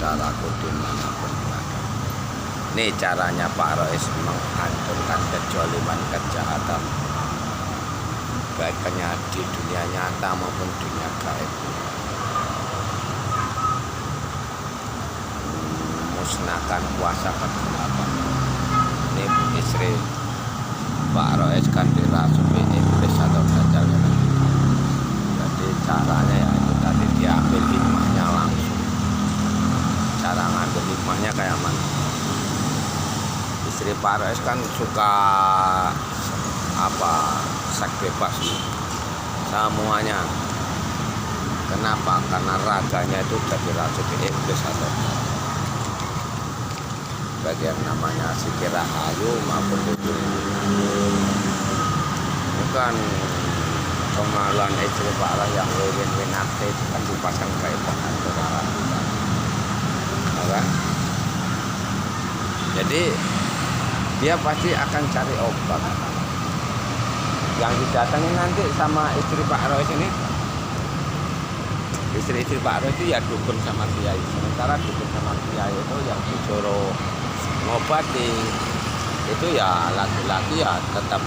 saudaraku dimanapun berada. Ini caranya Pak Rois menghancurkan kezaliman, kejahatan, baiknya di dunia nyata maupun dunia gaib. Musnahkan kuasa kegelapan. Ini istri Pak Rois kan dirasuki iblis atau dajjal. Jadi caranya ya itu tadi diambil hikmahnya langsung. Cara ngambil hikmahnya kayak mana? Istri Pak Rois kan suka seks bebas semuanya. Kenapa? Karena raganya itu jadi dirasuki iblis atau bagian namanya Siti Rahayu maupun itu kan kemaluan istri Pak Rois yang Winarti itu kan dipasang kayak penghancur alam kan? Jadi dia pasti akan cari obat yang didatangi nanti sama istri Pak Rois ini. Istri Pak Rois itu ya dukun sama kiai, sementara dukun sama kiai itu yang disuruh ngobati itu ya laki-laki ya tetap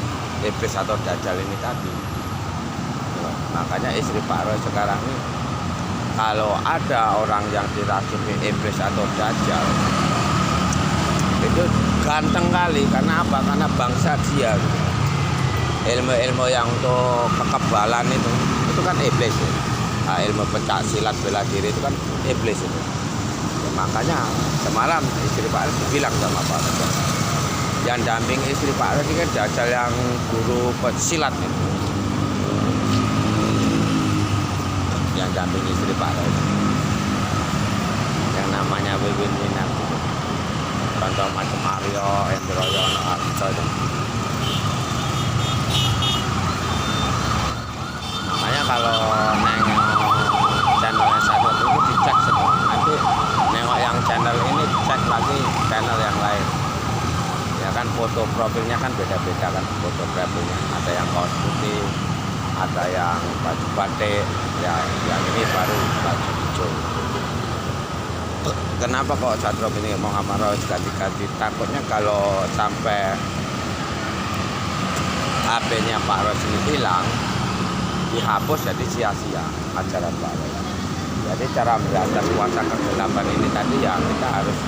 iblis atau dajjal ini tadi. Makanya istri Pak Rois sekarang ini kalau ada orang yang dirasuki iblis atau dajjal itu ganteng kali. Karena apa? Karena bangsa dia gitu. Ilmu-ilmu yang untuk kekebalan itu kan iblis ya. Nah, ilmu pencak silat bela diri itu kan iblis itu. Makanya semalam istri Pak Rois bilang sama Pak Rois, yang damping istri Pak Rois ini kan dajjal yang guru silat itu. Yang damping istri Pak Rois yang namanya Wiwin Winarti, contoh macam Aryo, Endroyono, Arto itu. Makanya kalau nengok channelnya satu itu dicek semua. Nanti nengok yang channel ini cek lagi channel yang lain. Ya kan foto profilnya kan beda-beda kan foto profilnya. Ada yang kaos putih, ada yang baju batik, ya yang ini baru baju hijau. Kenapa kok Satrio ini mau sama Rois ganti-ganti? Takutnya kalau sampai HP-nya Pak Rois ini hilang, dihapus jadi sia-sia ajaran Pak Rois. Jadi cara memberantas kuasa kegelapan ini tadi ya kita harus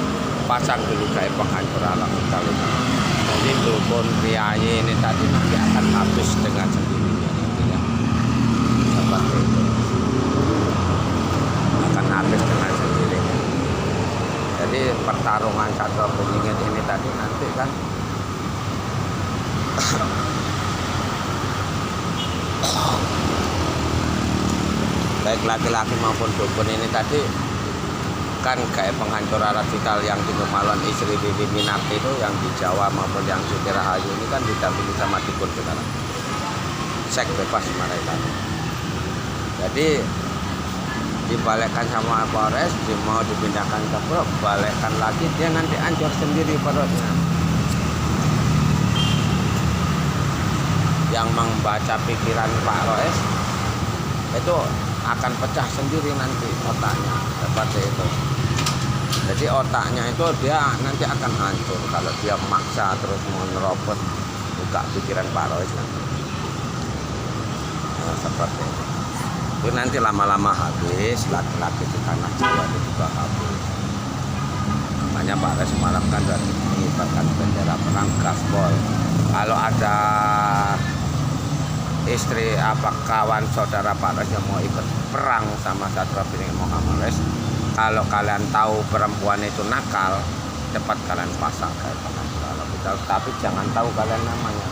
pasang dulu kayak penghancur alam sekali. Jadi dukun priayi ini tadi nanti akan habis dengan sendirinya nanti ya. Seperti itu. Akan habis dengan sendirinya. Jadi pertarungan Satrio Beringin ini tadi nanti kan baik laki-laki maupun dukun ini tadi kan kayak penghancur alat vital yang di kemaluan istri Wiwin Winarti itu yang di Jawa maupun yang Siti Rahayu ini kan didampingi sama dukun sekarang. Seks bebas mereka. Jadi dibalikkan sama Polres, mau dipindahkan ke Pro, balikkan lagi dia nanti hancur sendiri perutnya. Yang membaca pikiran Pak Rois itu akan pecah sendiri nanti otaknya seperti itu. Jadi otaknya itu dia nanti akan hancur kalau dia maksa terus menerobos buka pikiran Pak Rois nanti. Nah, seperti itu. Itu nanti lama-lama habis, laki-laki di tanah Jawa itu juga habis. Makanya Pak Rois semalam kan sudah mengibarkan bendera perang gaspol. Kalau ada istri kawan saudara Pak Rois yang mau ikut perang sama Satrio Beringin Muhammad Rois, kalau kalian tahu perempuan itu nakal, cepat kalian pasang kayak kalau kita, tapi jangan tahu kalian namanya.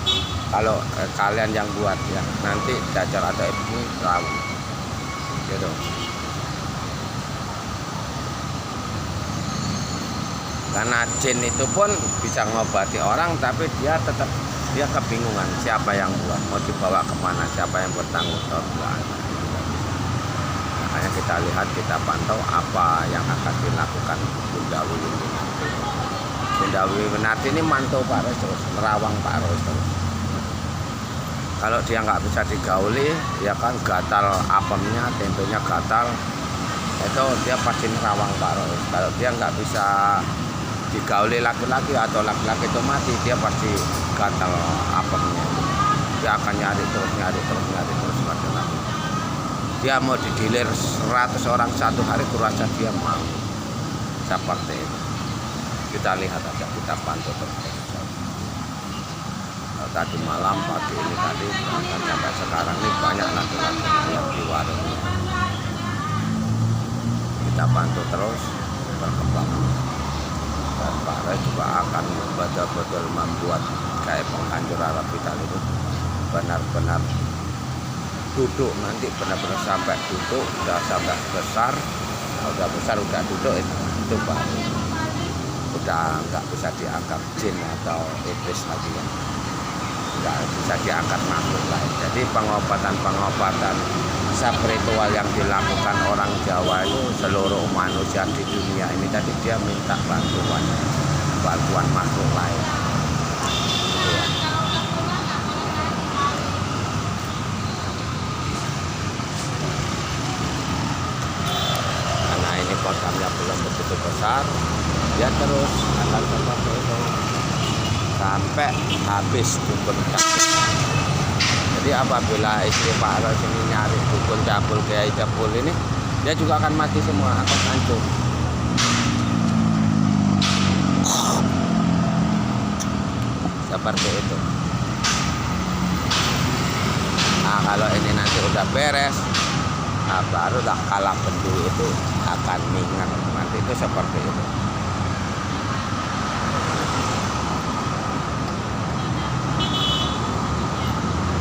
Kalau kalian yang buat ya nanti dajjal atau ini tahu gitu. Karena jin itu pun bisa mengobati orang, tapi dia tetap kebingungan siapa yang buat, mau dibawa kemana, siapa yang bertanggung jawab. Makanya kita lihat, kita pantau apa yang akan dilakukan Bunda Wiwin Winarti. Bunda Wiwin Winarti ini mantau Pak Rois terus, merawang Pak Rois terus. Kalau dia nggak bisa digauli, dia kan gatal apemnya, tempenya gatal, itu dia pasti nerawang Pak Rois. Kalau dia nggak bisa digauli laki-laki atau laki-laki itu mati, dia pasti gatal apemnya. Dia akan nyari terus laki-laki. Dia mau didilir 100 orang satu hari, kurasa dia mau. Seperti itu. Kita lihat aja, kita pantau terus. Tadi malam, pagi ini tadi sampai sekarang ini banyak laki-laki yang di warung. Kita pantau terus perkembangan. Dan Pak Rois juga akan betul-betul membuat kayak penghancur Arab Vital itu benar-benar duduk, nanti benar-benar sampai duduk, udah sampai besar, udah besar udah duduk itu baru udah nggak bisa dianggap jin atau iblis lagi ya, nggak bisa diangkat makhluk lain. Jadi pengobatan spiritual yang dilakukan orang Jawa itu seluruh manusia di dunia ini tadi dia minta bantuan makhluk lain. Karena ini kodamnya belum begitu besar, dia terus akan seperti itu sampai habis dukun cabul. Jadi apabila istri Pak Rois ini nyari dukun cabul Kiai Cabul ini, dia juga akan mati semua, akan hancur. Seperti itu. Nah kalau ini nanti udah beres, nah baru dah kalah bendu itu akan mingat. Nanti itu seperti itu.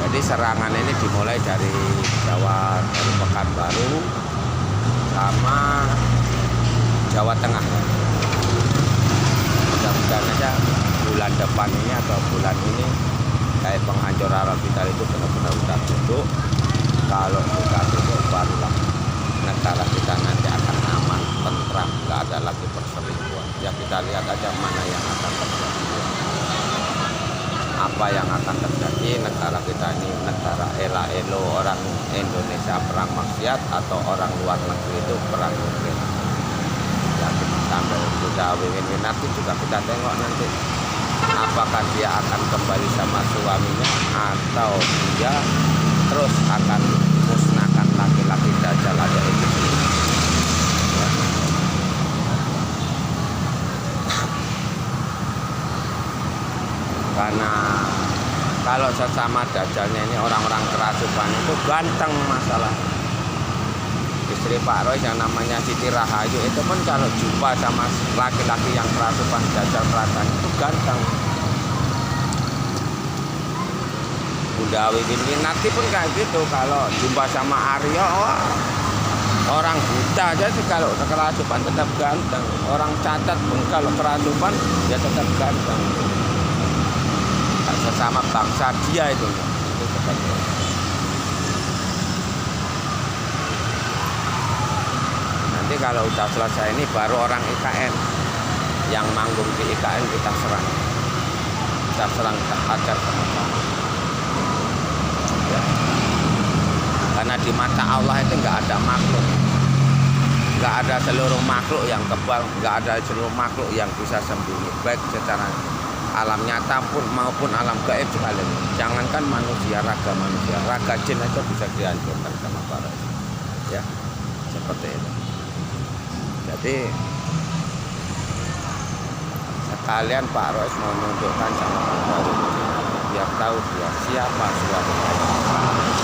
Jadi serangan ini dimulai dari Jawa, dari Pekanbaru sama Jawa Tengah. Mudah-mudahan aja bulan depan ini atau bulan ini kayak penghancur Arab Vital itu benar-benar udah duduk. Kalau sudah duduk barulah negara kita nanti akan aman, tentram, nggak ada lagi perselingkuhan. Ya kita lihat aja mana yang akan terjadi. Apa yang akan terjadi, negara kita ini negara ela-elo, orang Indonesia perang maksiat atau orang luar negeri itu perang nuklir. Ya kita sampai sudah win-win nanti juga kita tengok nanti apakah dia akan kembali sama suaminya atau dia terus akan musnahkan laki-laki dajjal aja itu. Ya. Karena kalau sesama dajjalnya ini orang-orang kerasukan itu ganteng masalah. Istri Pak Rois yang namanya Siti Rahayu itu pun kalau jumpa sama laki-laki yang kerasukan dajjal keratan itu ganteng. Bunda Wiwin nanti pun kayak gitu, kalau jumpa sama Aryo, orang buta aja sih kalau kerasukan tetap ganteng. Orang cacat pun kalau kerasukan ya tetap ganteng. Sesama bangsa dia itu seperti itu. Nanti kalau udah selesai ini baru orang IKN yang manggung di IKN kita serang, kita hajar sama-sama. Ya. Karena di mata Allah itu nggak ada makhluk, nggak ada seluruh makhluk yang kebal, nggak ada seluruh makhluk yang bisa sembunyi, baik secara alam nyata pun maupun alam gaib sekali. Jangankan manusia, raga jin aja bisa dihancurkan sama Pak Rois. Ya, seperti itu. Jadi sekalian Pak Rois mau menunjukkan sama baru biar tahu dia siapa suaminya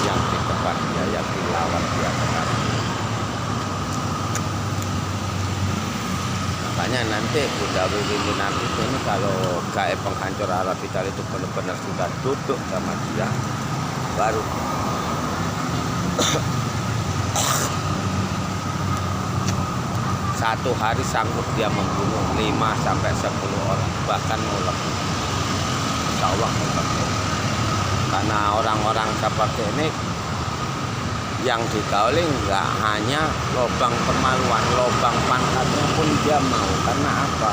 yang di depan dia, yang dilawan dia sekarang. Makanya nanti Bunda Wiwin nanti ini kalau gaib penghancur Arab Vital itu benar-benar sudah duduk sama dia, baru satu hari sanggup dia membunuh 5-10 orang, bahkan mau lebih. Insya Allah seperti itu. Karena orang-orang seperti ini yang digauli nggak hanya lobang kemaluan, lobang pangkatnya pun dia mau. Karena apa?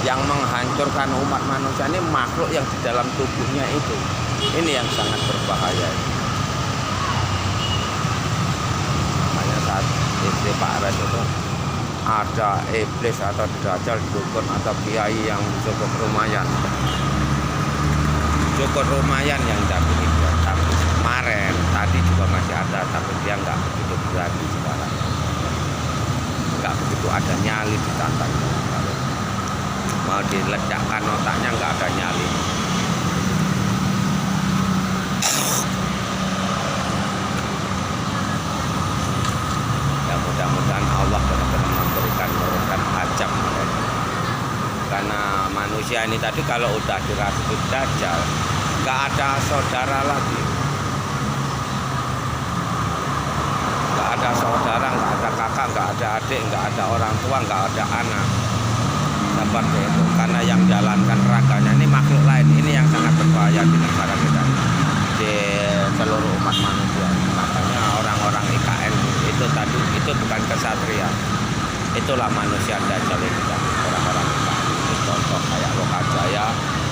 Yang menghancurkan umat manusia ini makhluk yang di dalam tubuhnya itu. Ini yang sangat berbahaya. Makanya saat istri Pak Res itu ada iblis atau dajjal, dukun atau kiai yang cukup lumayan yang dampingi dia. Tapi kemarin tadi juga masih ada, tapi dia nggak begitu berani sekarang, nggak begitu ada nyali ditantang. Mau diledakkan otaknya nggak ada nyali. Ya mudah-mudahan Allah benar-benar menurunkan ajab mereka. Karena manusia ini tadi kalau udah dirasuki dajjal nggak ada saudara lagi, nggak ada saudara, nggak ada kakak, nggak ada adik, nggak ada orang tua, nggak ada anak. Seperti itu, karena yang jalankan raganya ini makhluk lain, ini yang sangat berbahaya di negara kita, di seluruh umat manusia. Makanya orang-orang IKN itu tadi itu bukan kesatria, itulah manusia dajjal itu tadi, orang-orang IKN. Ini contoh kayak Lokajaya,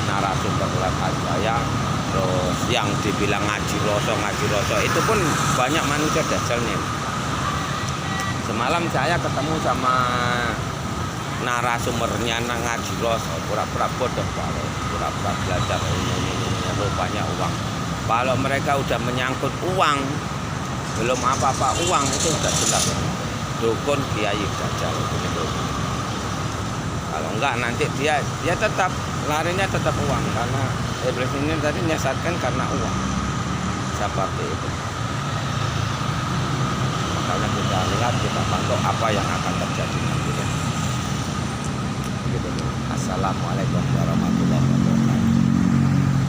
narasumber Lokajaya, terus yang dibilang ngaji roso itu pun banyak manusia dajjalnya. Semalam saya ketemu sama narasumbernya ngaji roso, pura-pura bodoh, pura-pura belajar ini rupanya uang. Kalau mereka udah menyangkut uang, belum apa-apa uang itu sudah jelas dukun kiai dajjal itu. Kalau enggak nanti dia tetap larinya tetap uang, karena iblis ini tadi menyesatkan karena uang seperti itu. Makanya kita lihat, kita pantau apa yang akan terjadi nanti. Assalamualaikum warahmatullahi wabarakatuh.